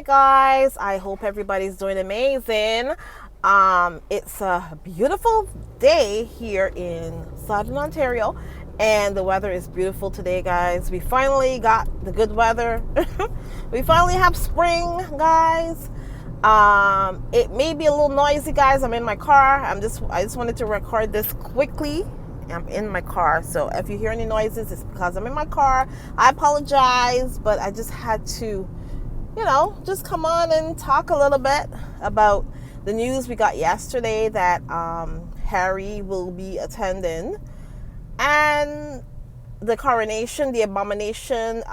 Hi guys, I hope everybody's doing amazing. It's a beautiful day here in Southern Ontario, and the weather is beautiful today, guys. We finally got the good weather. We finally have spring, guys. It may be a little noisy, guys. I'm in my car. I just wanted to record this quickly. I'm in my car, so if you hear any noises, it's because I'm in my car. I apologize, but I just had to just come on and talk a little bit about the news we got yesterday that Harry will be attending, and the coronation, the abomination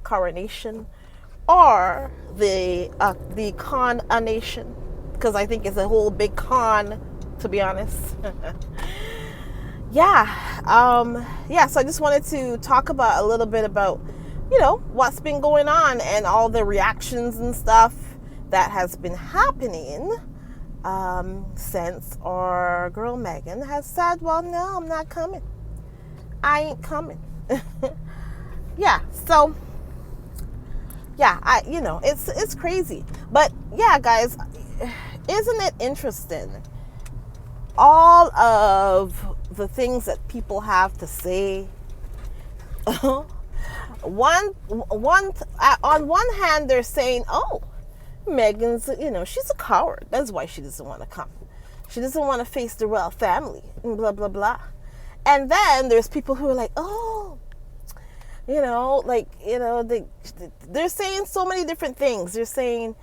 coronation, or the con-a-nation, because I think it's a whole big con, to be honest. So I just wanted to talk about a little bit about what's been going on and all the reactions and stuff that has been happening since our girl Meghan has said, well, no, I'm not coming. I ain't coming. It's crazy. But yeah, guys, isn't it interesting? All of the things that people have to say. On one hand, they're saying, oh, Meghan's, she's a coward. That's why she doesn't want to come. She doesn't want to face the royal family, and blah, blah, blah. And then there's people who are like, oh, they're saying so many different things. They're saying,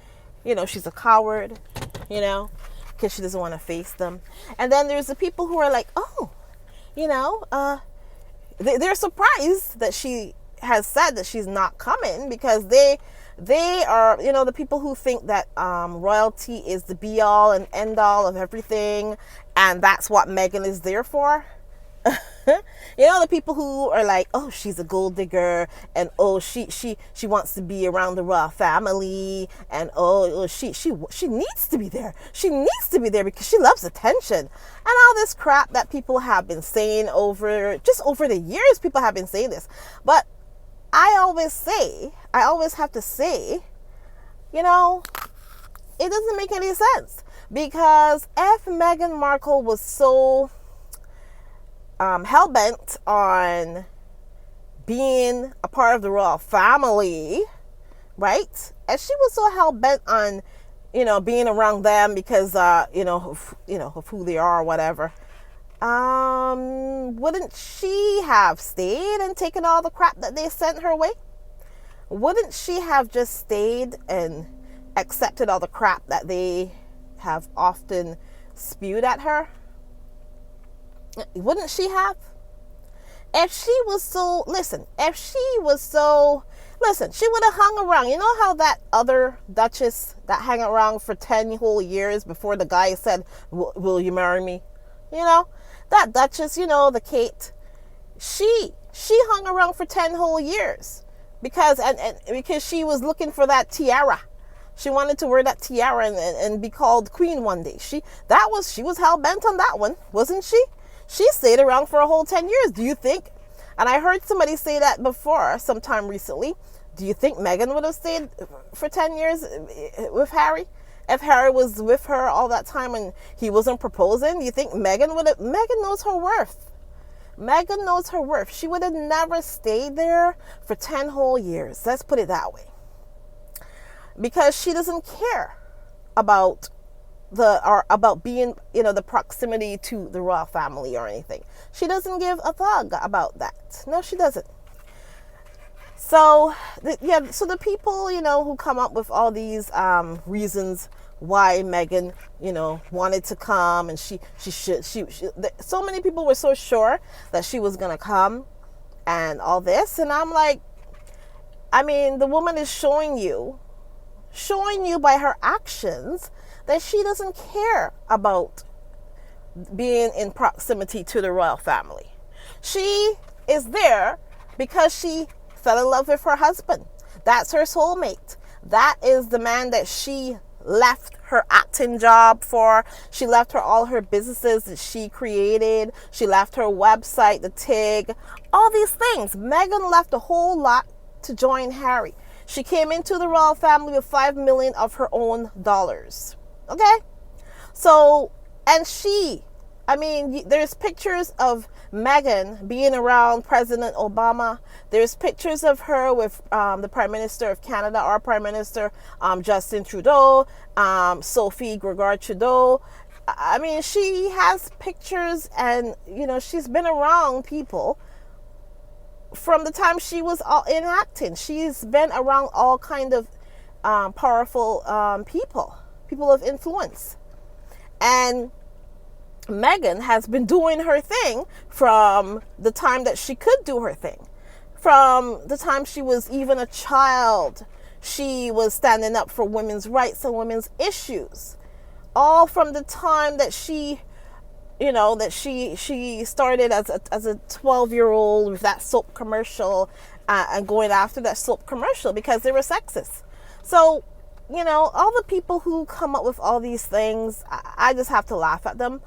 she's a coward, because she doesn't want to face them. And then there's the people who are like, oh, they're surprised that she has said that she's not coming, because they are, the people who think that royalty is the be all and end all of everything, and that's what Meghan is there for. The people who are like, oh, she's a gold digger, and oh, she wants to be around the royal family, and oh, she needs to be there. She needs to be there because she loves attention, and all this crap that people have been saying over the years. People have been saying this, but I always have to say, it doesn't make any sense, because if Meghan Markle was so hell-bent on being a part of the royal family, right? If she was so hell-bent on, being around them because, of who they are or whatever, wouldn't she have stayed and taken all the crap that they sent her way? Wouldn't she have just stayed and accepted all the crap that they have often spewed at her? Wouldn't she have? If she was so, she would have hung around. You know how that other Duchess that hung around for 10 whole years before the guy said, will you marry me? That Duchess, the Kate, she hung around for 10 whole years because she was looking for that tiara. She wanted to wear that tiara and be called queen one day. She was hell bent on that one, wasn't she? She stayed around for a whole 10 years. Do you think? And I heard somebody say that before, sometime recently. Do you think Meghan would have stayed for 10 years with Harry? If Harry was with her all that time and he wasn't proposing, do you think Meghan would have? Meghan knows her worth. Meghan knows her worth. She would have never stayed there for 10 whole years. Let's put it that way. Because she doesn't care about being, the proximity to the royal family or anything. She doesn't give a thug about that. No, she doesn't. So the people, who come up with all these reasons why Meghan, wanted to come, and she should, so many people were so sure that she was going to come and all this. And I'm like, the woman is showing you by her actions that she doesn't care about being in proximity to the royal family. She is there because she fell in love with her husband. That's her soulmate. That is the man that she left her acting job for. She left all her businesses that she created. She left her website, the TIG, all these things. Meghan left a whole lot to join Harry. She came into the royal family with $5 million of her own dollars. Okay? So, and there's pictures of Meghan being around President Obama. There's pictures of her with the Prime Minister of Canada, our Prime Minister, Justin Trudeau, Sophie Gregoire Trudeau. I mean, she has pictures, and, she's been around people from the time she was in acting. She's been around all kind of powerful people of influence. And Meghan has been doing her thing from the time that she could do her thing. From the time she was even a child, she was standing up for women's rights and women's issues. All from the time that she started as a 12-year-old with that soap commercial and going after that soap commercial because they were sexist. So, all the people who come up with all these things, I just have to laugh at them.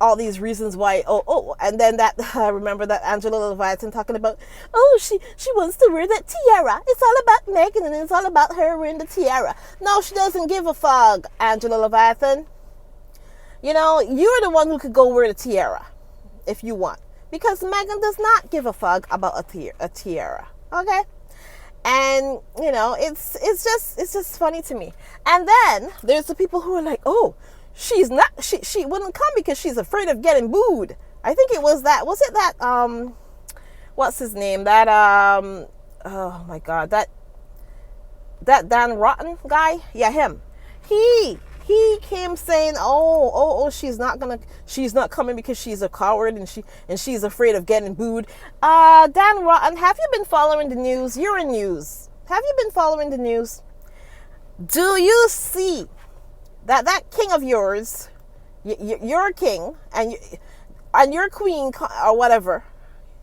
All these reasons why, and then that, I remember that Angela Leviathan talking about, she wants to wear that tiara. It's all about Meghan, and it's all about her wearing the tiara. No, she doesn't give a fuck, Angela Leviathan. You're the one who could go wear the tiara if you want, because Meghan does not give a fuck about a tiara. Okay? And it's just funny to me. And then there's the people who are like, she wouldn't come because she's afraid of getting booed. I think it was that, what's his name? That, oh my God, that Dan Rotten guy? Yeah, him. He came saying, she's not coming because she's a coward and she's afraid of getting booed. Dan Rotten, have you been following the news? You're in news. Have you been following the news? Do you see that king of yours, your king and your queen or whatever,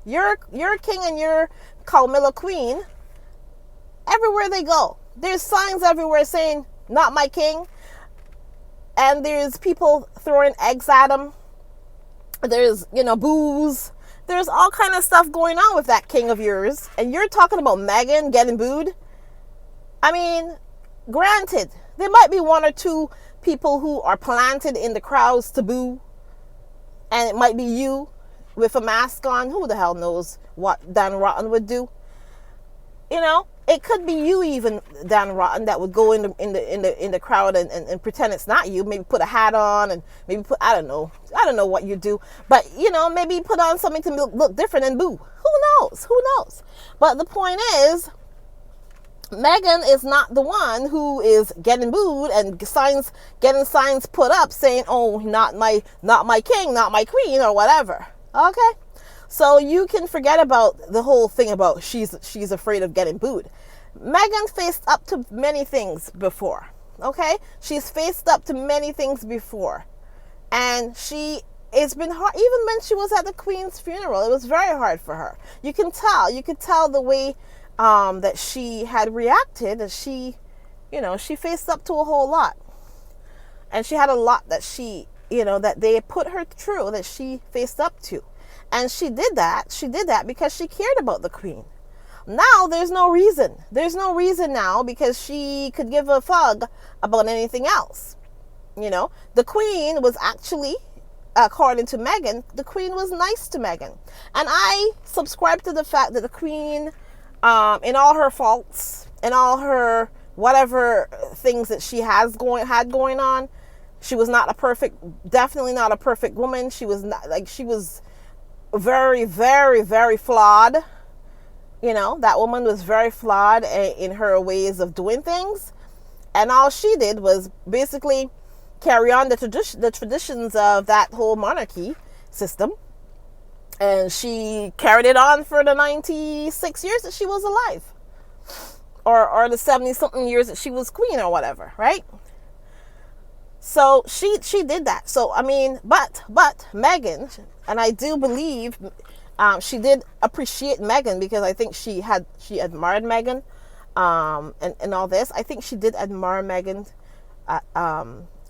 your king and your Camilla queen, everywhere they go, there's signs everywhere saying, "Not my king." And there's people throwing eggs at him. There's, booze. There's all kind of stuff going on with that king of yours. And you're talking about Meghan getting booed? I mean, granted, there might be one or two people who are planted in the crowds to boo. And it might be you with a mask on. Who the hell knows what Dan Rotten would do? It could be you, even Dan Rotten, that would go in the crowd and pretend it's not you. Maybe put a hat on and maybe I don't know what you do, but maybe put on something to look different and boo. Who knows? But the point is, Meghan is not the one who is getting booed and getting signs put up saying, not my king, not my queen, or whatever. Okay. So you can forget about the whole thing about she's afraid of getting booed. Meghan faced up to many things before. Okay? She's faced up to many things before. And it's been hard, even when she was at the Queen's funeral, it was very hard for her. You could tell the way that she had reacted, that she faced up to a whole lot. And she had a lot that that they put her through, that she faced up to. And she did that because she cared about the Queen. Now there's no reason. There's no reason now because she could give a fuck about anything else. The Queen was actually, according to Meghan, the Queen was nice to Meghan. And I subscribe to the fact that the Queen, in all her faults, in all her whatever things that she had going on, she was definitely not a perfect woman. She was very, very, very flawed. That woman was very flawed in her ways of doing things. And all she did was basically carry on the traditions of that whole monarchy system. And she carried it on for the 96 years that she was alive. Or the 70-something years that she was queen or whatever, right? So she did that. So, but Meghan, and I do believe she did appreciate Meghan, because I think she admired Meghan and all this. I think she did admire Meghan,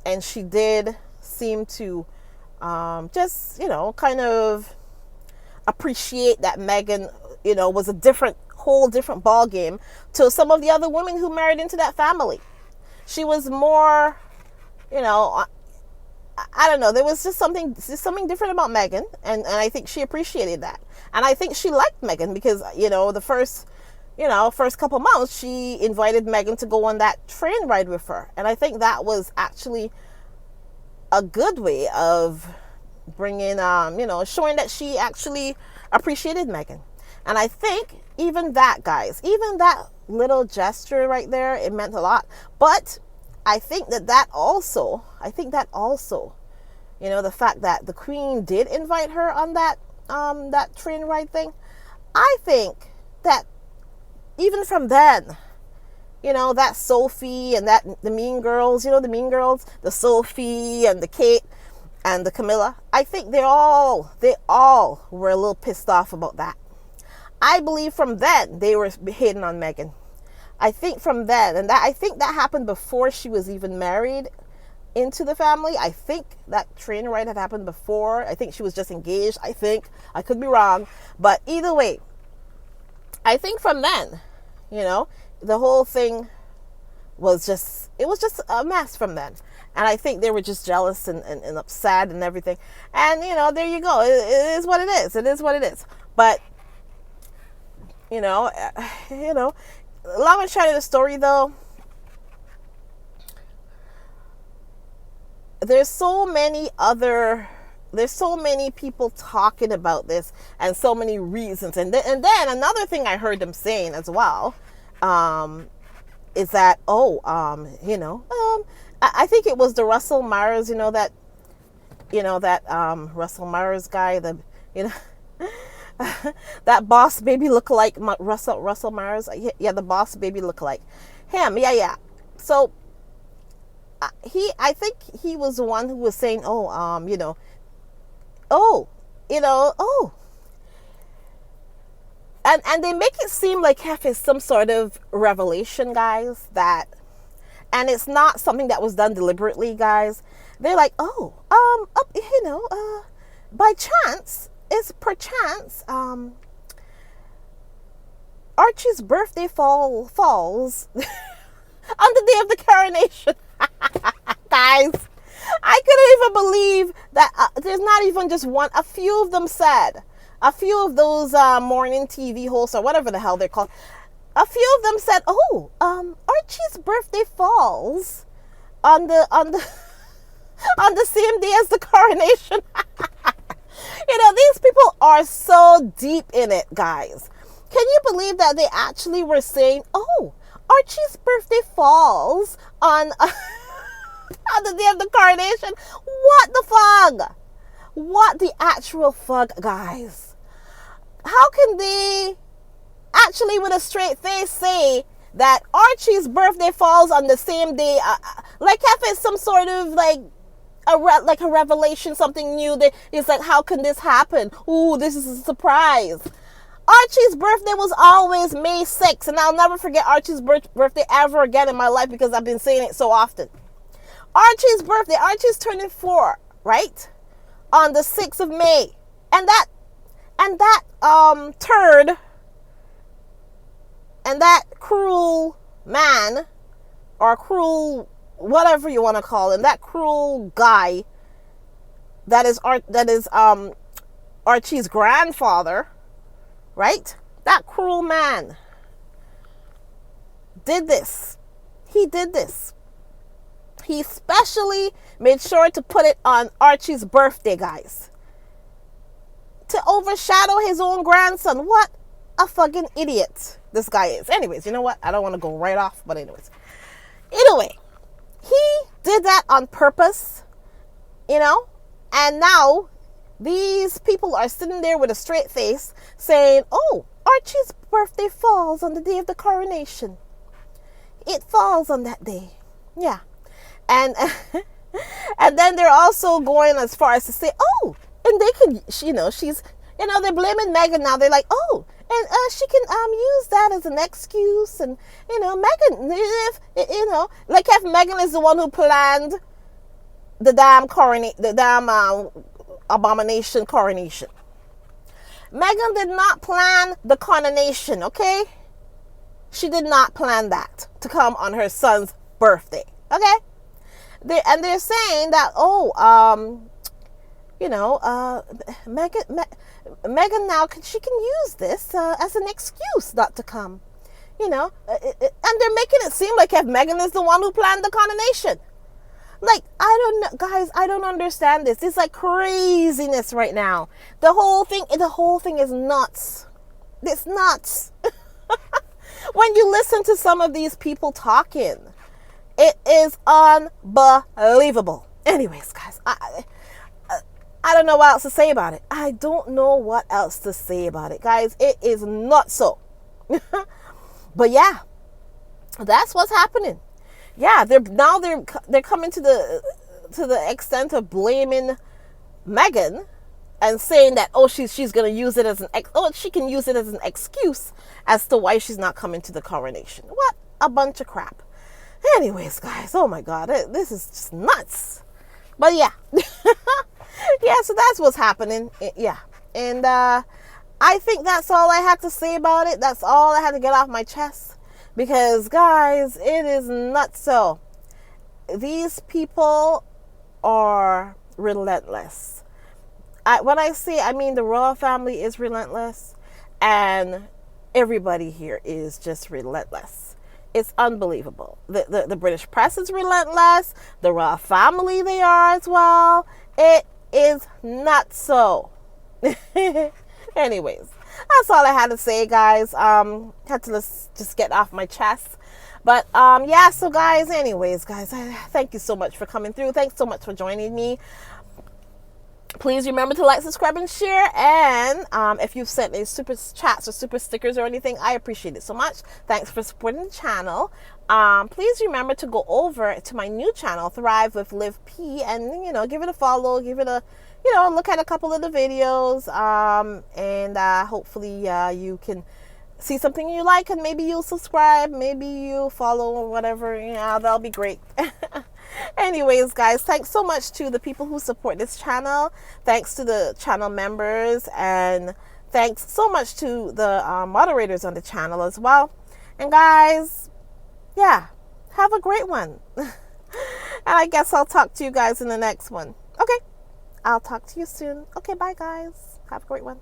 and she did seem to just, kind of appreciate that Meghan, was a different whole different ball game to some of the other women who married into that family. She was more, you know, I don't know. There was just something different about Meghan, and I think she appreciated that. And I think she liked Meghan because, the first couple months, she invited Meghan to go on that train ride with her. And I think that was actually a good way of bringing, showing that she actually appreciated Meghan. And I think even that, guys, even that little gesture right there, it meant a lot. But I think that also, the fact that the Queen did invite her on that train ride thing, I think that even from then, that Sophie and the Mean Girls, the Sophie and the Kate and the Camilla, I think they all were a little pissed off about that. I believe from then they were hating on Meghan. I think from then, and I think that happened before she was even married into the family. I think that train ride had happened before. I think she was just engaged. I could be wrong, but either way, I think from then, the whole thing was just a mess from then. And I think they were just jealous and upset and everything. And, there you go. It is what it is. It is what it is. But, long and short of the story, though, there's so many people talking about this and so many reasons. And then another thing I heard them saying as well, is that, I think it was the Russell Myers, that Russell Myers guy, that Boss Baby lookalike, Russell Myers. Yeah, the Boss Baby lookalike. Him, yeah. So, I think he was the one who was saying, and they make it seem like it's some sort of revelation, guys, and it's not something that was done deliberately, guys. They're like, by chance, it's perchance, Archie's birthday falls on the day of the coronation. Guys, I couldn't even believe that there's not even just one. A few of them said, a few of those morning TV hosts or whatever the hell they're called, a few of them said, Archie's birthday falls on the on the same day as the coronation. These people are so deep in it, guys. Can you believe that they actually were saying, Archie's birthday falls on on the day of the coronation? What the fug? What the actual fug, guys? How can they actually with a straight face say that Archie's birthday falls on the same day, like if it's some sort of like a revelation, something new? It's like, how can this happen? Ooh, this is a surprise. Archie's birthday was always May 6th, and I'll never forget Archie's birthday ever again in my life because I've been saying it so often. Archie's birthday, Archie's turning 4, right? On the 6th of May. And that turd and that cruel man, or cruel whatever you want to call him, that cruel guy that is Archie's grandfather, right? That cruel man did this. He did this. He specially made sure to put it on Archie's birthday, guys, to overshadow his own grandson. What a fucking idiot this guy is. Anyways, you know what? I don't want to go right off, but anyways. Anyway, he did that on purpose, and now these people are sitting there with a straight face saying, Archie's birthday falls on the day of the coronation. It falls on that day. Yeah. And and then they're also going as far as to say, and they could, she's, they're blaming Meghan now. They're like, and she can use that as an excuse. And, Meghan, like if Meghan is the one who planned the damn abomination coronation. Meghan did not plan the coronation, okay? She did not plan that to come on her son's birthday, okay? They're saying that, Meghan now she can use this as an excuse not to come, and they're making it seem like if Meghan is the one who planned the coronation. Like, I don't know, guys, I don't understand this. It's like craziness right now. The whole thing is nuts. It's nuts. When you listen to some of these people talking, it is unbelievable. Anyways, guys, I don't know what else to say about it. I don't know what else to say about it, guys. It is not so. But yeah, that's what's happening. Yeah, they're coming to the extent of blaming Meghan and saying that she's gonna use it as she can use it as an excuse as to why she's not coming to the coronation. What a bunch of crap. Anyways, guys, oh my God, this is just nuts. But yeah, yeah, so that's what's happening. Yeah, and I think that's all I had to say about it. That's all I had to get off my chest. Because, guys, it is not so. These people are relentless. When I say, I mean the royal family is relentless. And everybody here is just relentless. It's unbelievable. The British press is relentless. The royal family, they are as well. It is not so. Anyways, that's all I had to say, guys. Had to just get off my chest. But yeah, so guys, anyways, guys, thank you so much for coming through. Thanks so much for joining me. Please remember to like, subscribe, and share. And if you've sent me super chats or super stickers or anything, I appreciate it so much. Thanks for supporting the channel. Please remember to go over to my new channel, Thrive with Liv P, and give it a follow, give it a look at a couple of the videos, and hopefully you can see something you like, and maybe you'll subscribe, maybe you follow or whatever. That'll be great. Anyways, guys, thanks so much to the people who support this channel. Thanks to the channel members, and thanks so much to the moderators on the channel as well. And guys, yeah, have a great one. And I guess I'll talk to you guys in the next one. Okay, I'll talk to you soon. Okay, bye, guys. Have a great one.